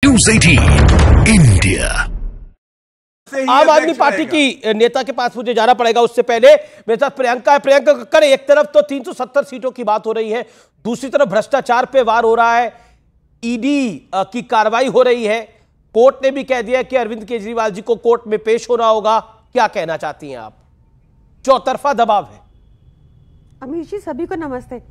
News 18 India. आम आदमी party की नेता के पास मुझे जाना पड़ेगा, उससे पहले मेरे साथ प्रियंका है। प्रियंका कक्कड़, एक तरफ तो 370 सीटों की बात हो रही है, दूसरी तरफ भ्रष्टाचार पे वार हो रहा है, ईडी की कार्रवाई हो रही है, कोर्ट ने भी कह दिया कि अरविंद केजरीवाल जी को कोर्ट में पेश होना होगा। क्या कहना चाहती हैं आप? चौतरफा दबाव है। अमीश जी, सभी को नमस्ते।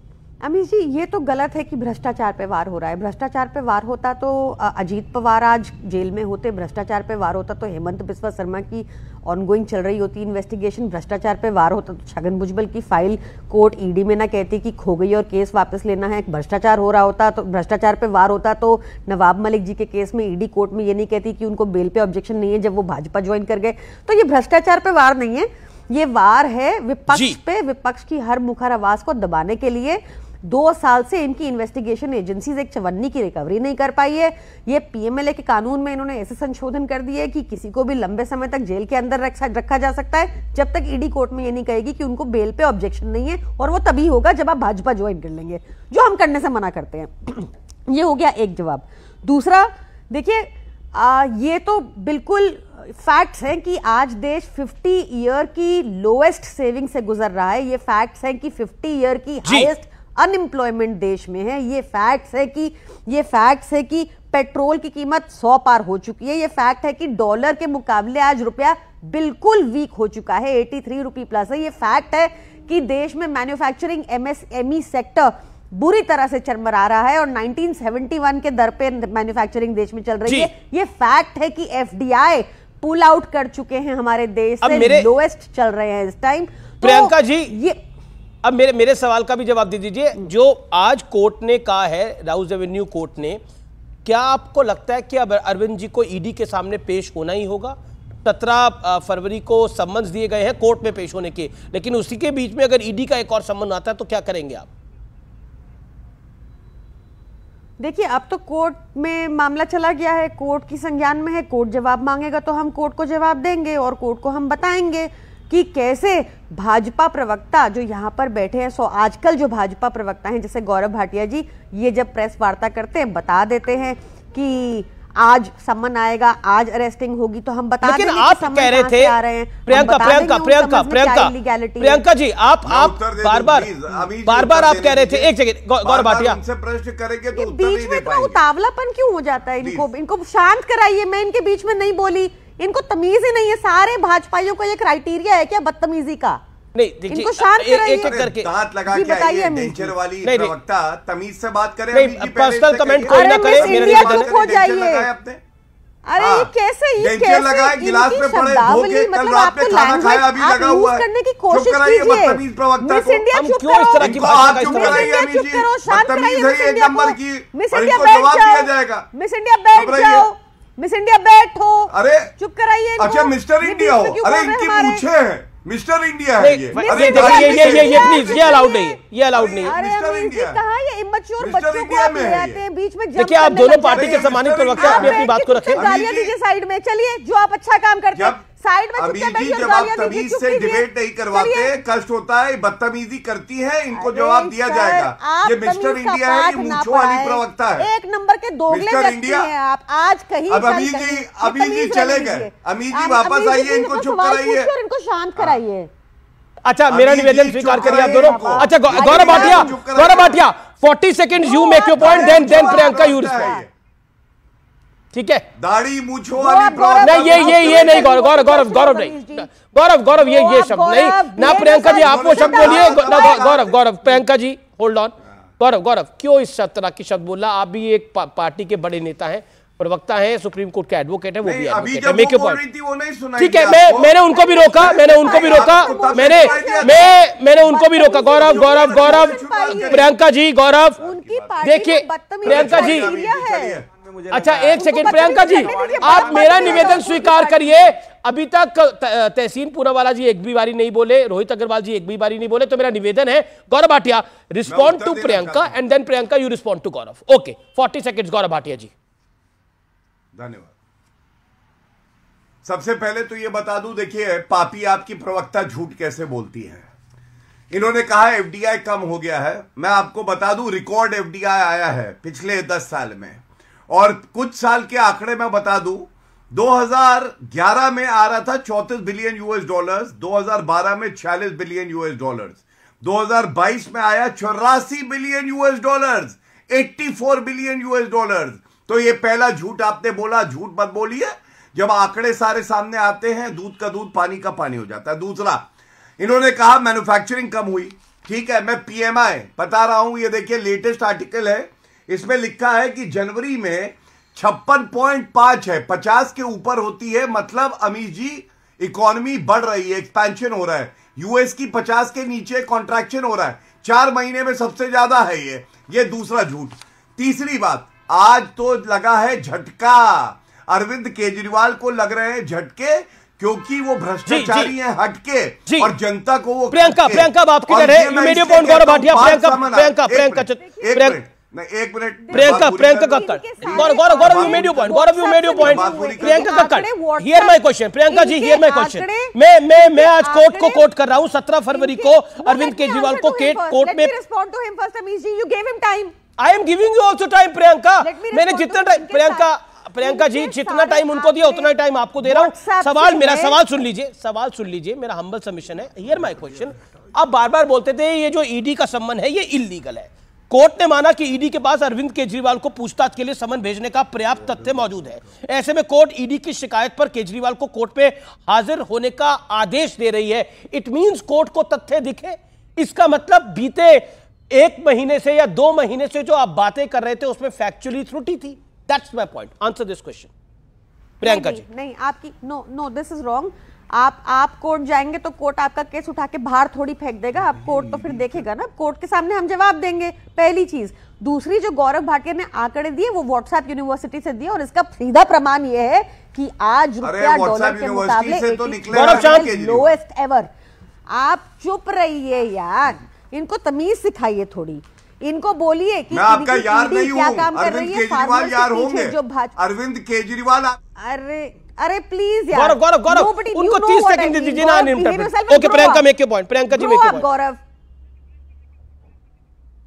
अमीश जी, ये तो गलत है कि भ्रष्टाचार पे वार हो रहा है। भ्रष्टाचार पे वार होता तो अजीत पवार आज जेल में होते, भ्रष्टाचार पे वार होता तो हेमंत बिस्वा शर्मा की ऑनगोइंग चल रही होती इन्वेस्टिगेशन, भ्रष्टाचार पे वार होता तो छगन भुजबल की फाइल कोर्ट ईडी में ना कहती कि खो गई और केस वापस लेना है। भ्रष्टाचार हो रहा होता तो भ्रष्टाचार पे वार होता तो नवाब मलिक जी के केस में ईडी कोर्ट में ये नहीं कहती कि उनको बेल पे ऑब्जेक्शन नहीं है जब वो भाजपा ज्वाइन कर गए। तो ये भ्रष्टाचार पे वार नहीं है, ये वार है विपक्ष पे, विपक्ष की हर मुखर आवाज को दबाने के लिए। 2 साल से इनकी इन्वेस्टिगेशन एजेंसीज एक चवन्नी की रिकवरी नहीं कर पाई है। ये पीएमएलए के कानून में इन्होंने ऐसे संशोधन कर दिए कि किसी को भी लंबे समय तक जेल के अंदर रखा जा सकता है जब तक ईडी कोर्ट में ये नहीं कहेगी कि उनको बेल पे ऑब्जेक्शन नहीं है, और वो तभी होगा जब आप भाजपा ज्वाइन कर लेंगे, जो हम करने से मना करते हैं। ये हो गया एक जवाब। दूसरा, देखिए ये तो बिल्कुल फैक्ट्स हैं कि आज देश 50 ईयर की लोएस्ट सेविंग से गुजर रहा है। ये फैक्ट्स हैं कि 50 ईयर की हाईएस्ट अनएम्प्लॉयमेंट देश में है। ये फैक्ट्स है कि पेट्रोल की कीमत 100 पार हो चुकी है। ये फैक्ट है कि डॉलर के मुकाबले आज रुपया बिल्कुल वीक हो चुका है, 83 रुपये प्लस है। ये फैक्ट है कि देश में मैन्युफैक्चरिंग एमएसएमई सेक्टर बुरी तरह से चरमरा रहा है और 1971 के दर पे मैन्युफैक्चरिंग देश में चल रही है। ये फैक्ट है कि एफडीआई पुल आउट कर चुके हैं हमारे देश से, लोएस्ट चल रहे हैं इस टाइम। प्रियंका जी, ये अब मेरे सवाल का भी जवाब दे दीजिए। जो आज कोर्ट ने कहा है, राउज एवेन्यू कोर्ट ने, क्या आपको लगता है कि अब अरविंद जी को ईडी के सामने पेश होना ही होगा? 17 फरवरी को सम्मन्स दिए गए हैं कोर्ट में पेश होने के, लेकिन उसी के बीच में अगर ईडी का एक और सम्मन आता है तो क्या करेंगे आप? देखिए, अब तो कोर्ट में मामला चला गया है, कोर्ट की संज्ञान में है, कोर्ट जवाब मांगेगा तो हम कोर्ट को जवाब देंगे और कोर्ट को हम बताएंगे कि कैसे भाजपा प्रवक्ता जो यहाँ पर बैठे हैं, आजकल जो भाजपा प्रवक्ता हैं जैसे गौरव भाटिया जी, ये जब प्रेस वार्ता करते हैं बता देते हैं कि आज सम्मन आएगा, आज अरेस्टिंग होगी, तो हम बता देंगे। लेकिन आप कह रहे थे प्रियंका जी, आप बार बार आप कह रहे थे, एक सेकंड गौरव भाटिया, प्रश्न करेंगे तो बीच में इतना उतावलापन क्यों हो जाता है? इनको शांत कराइए। मैं इनके बीच में नहीं बोली, इनको तमीज ही नहीं है। सारे भाजपाइयों को ये क्राइटेरिया है क्या बदतमीजी का? नहीं, देखिए, इनको शांत कराइए। एक करके दांत लगा के आइए, डेंजर वाली प्रवक्ता तमीज से बात करें। पर्सनल कमेंट कोई ना करे, मेरे लिए चुप हो जाइए। अरे ये कैसे लगा गिलास में पड़े धोके, कल रात में खाना खाया अभी लगा हुआ है। करने की कोशिश कीजिए। बदतमीज प्रवक्ता को हम क्यों इस तरह की भाषा का इस्तेमाल बदतमीज है एक नंबर की, और इनको जवाब दिया जाएगा। मिस इंडिया बैठ जाओ, मिस इंडिया बैठो। अरे चुप कराइए। अच्छा, मिस्टर इंडिया हो? अरे इनकी पूछे हैं मिस्टर इंडिया है ये। प्लीज, ये अलाउड नहीं है, ये अलाउड नहीं है। मिस्टर इंडिया कहाँ ये इम्मैच्योर बच्चों को आप ले आते हैं बीच में? देखिए, आप दोनों पार्टी के सम्मानित प्रवक्ता अपनी बात को रखें। गालियां दीजिए साइड में, चलिए जो आप अच्छा काम करते हैं साइड में अभी जी, जब आप तमीज से डिबेट नहीं करवाते, कष्ट होता है, बदतमीजी करती है, इनको जवाब दिया जाएगा। ये मिस्टर इंडिया है, ये मूंछों वाली प्रवक्ता है, एक नंबर के दोगले व्यक्ति हैं आप। आज कहीं अब अमीर जी चले गए, अमीर जी वापस आइए, इनको चुप कराइए, इनको शांत कराइए। अच्छा, मेरा निवेदन स्वीकार करिए आप दोनों। अच्छा, Gaurav Bhatia 40 second you make your point, then Priyanka you respond, ठीक है? दाढ़ी मूंछों वाली नहीं, ये नहीं गौरव नहीं, गौरव ये शब्द नहीं ना। प्रियंका जी आप वो शब्द बोलिए। गौरव प्रियंका जी होल्ड ऑन। गौरव क्यों इस तरह की शब्द बोला? आप भी एक पार्टी के बड़े नेता हैं, प्रवक्ता हैं, सुप्रीम कोर्ट के एडवोकेट है, वो भी एडवोकेट है। मेक योर पॉइंट, ठीक है? मैंने उनको भी रोका, मैंने उनको भी रोका। गौरव प्रियंका जी, गौरव देखिए, प्रियंका जी, अच्छा एक सेकंड प्रियंका जी, आप मेरा निवेदन स्वीकार करिए। अभी तक तहसीन पूनावाला जी एक भी बारी नहीं बोले, रोहित अग्रवाल जी एक भी बारी नहीं बोले, तो मेरा निवेदन है Gaurav Bhatia respond to Priyanka and then Priyanka you respond to Gaurav. Okay, 40 seconds Gaurav Bhatia ji. धन्यवाद। सबसे पहले तो यह बता दूं, देखिए पापी आपकी प्रवक्ता झूठ कैसे बोलती है। इन्होंने कहा एफडीआई कम हो गया है। मैं आपको बता दूं, रिकॉर्ड एफडीआई आया है पिछले 10 साल में, और कुछ साल के आंकड़े मैं बता दूं, 2011 में आ रहा था 34 बिलियन यूएस डॉलर्स, 2012 में 46 बिलियन यूएस डॉलर्स, 2022 में आया 84 billion US dollars, 84 billion US dollars. तो ये पहला झूठ आपने बोला, झूठ मत बोलिए। जब आंकड़े सारे सामने आते हैं, दूध का दूध पानी का पानी हो जाता है। दूसरा, इन्होंने कहा मैन्युफैक्चरिंग कम हुई। ठीक है, मैं पीएमआई बता रहा हूं, ये देखिए लेटेस्ट आर्टिकल है, इसमें लिखा है कि जनवरी में 56.5 है, 50 के ऊपर होती है, मतलब अमीश जी इकोनॉमी बढ़ रही है, एक्सपेंशन हो रहा है। यूएस की 50 के नीचे कॉन्ट्रैक्शन हो रहा है, 4 महीने में सबसे ज्यादा है ये दूसरा झूठ। तीसरी बात, आज तो लगा है झटका, अरविंद केजरीवाल को लग रहे हैं झटके, क्योंकि वो भ्रष्टाचारी हैं हटके, और जनता को वो प्रियंका अब आपकी तरह है, you made your point Gaurav Bhatia. Priyanka Kakkar, Gaurav you made your point, Priyanka Kakkar, here my question, Priyanka ji here my question. मैं आज कोर्ट को कोट कर रहा हूं, 17 फरवरी को अरविंद केजरीवाल को कोर्ट में respond to him first. Amish ji, you give him time, I am giving you also time. Priyanka, मैंने जितना टाइम, प्रियंका जी जितना टाइम उनको दिया उतना ही टाइम आपको दे रहा हूं। मेरा सवाल सुन लीजिए, मेरा हम्बल सबमिशन है, हियर माय क्वेश्चन। आप बार बार बोलते थे ये जो ईडी का सम्मन है ये इल्लीगल है। कोर्ट ने माना कि ईडी के पास अरविंद केजरीवाल को पूछताछ के लिए सम्मन भेजने का पर्याप्त तथ्य मौजूद है। ऐसे में कोर्ट ईडी की शिकायत पर केजरीवाल को कोर्ट में हाजिर होने का आदेश दे रही है। इट मींस कोर्ट को तथ्य दिखे, इसका मतलब बीते 1 महीने से या 2 महीने से जो आप बातें कर रहे थे उसमें फैक्चुअली त्रुटि थी। That's my point, answer this question. Priyanka ji, नहीं आपकी नो दिस इज रॉन्ग। आप कोर्ट जाएंगे तो कोर्ट आपका केस उठा के बाहर थोड़ी फेंक देगा, आप कोर्ट तो फिर देखेगा ना, कोर्ट के सामने हम जवाब देंगे, पहली चीज। दूसरी, जो गौरव भाटिया ने आंकड़े दिए वो व्हाट्सएप यूनिवर्सिटी से दिए, और इसका सीधा प्रमाण ये है कि आज रुपया डॉलर के मुकाबले लोएस्ट एवर। आप चुप रहिए यार, इनको तमीज सिखाइए थोड़ी, इनको बोलिए कि मैं आपका यार नहीं हूं, क्या काम कर रही है, केजरीवाल यार होंगे जो अरविंद केजरीवाल। अरे प्लीज यार, गौरव उनको 30 सेकंड दीजिए ना। Okay Priyanka, make your point. Priyanka ji, make your point. Gaurav,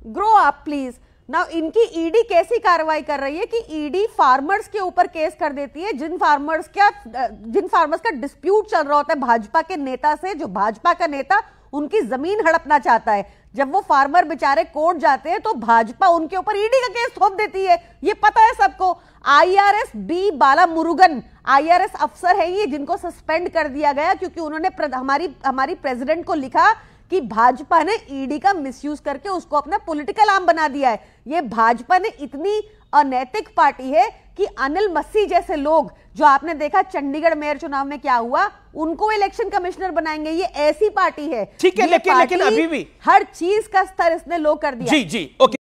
grow up please. Now इनकी ईडी कैसी कार्रवाई कर रही है कि ईडी फार्मर्स के ऊपर केस कर देती है, जिन फार्मर्स का डिस्प्यूट चल रहा होता है भाजपा के नेता से, जो भाजपा का नेता उनकी जमीन हड़पना चाहता है। जब वो फार्मर बेचारे कोर्ट जाते हैं तो भाजपा उनके ऊपर ईडी का केस थोप देती है, ये पता है सबको। आईआरएस बी बाला मुरुगन आईआरएस अफसर है ये, जिनको सस्पेंड कर दिया गया क्योंकि उन्होंने हमारी प्रेसिडेंट को लिखा कि भाजपा ने ईडी का मिसयूज करके उसको अपना पॉलिटिकल आर्म बना दिया है। ये भाजपा ने इतनी अनैतिक पार्टी है कि अनिल मस्सी जैसे लोग, जो आपने देखा चंडीगढ़ मेयर चुनाव में क्या हुआ, उनको इलेक्शन कमिश्नर बनाएंगे। ये ऐसी पार्टी है। ठीक है, लेकिन अभी भी हर चीज का स्तर इसने लो कर दिया। जी ओके।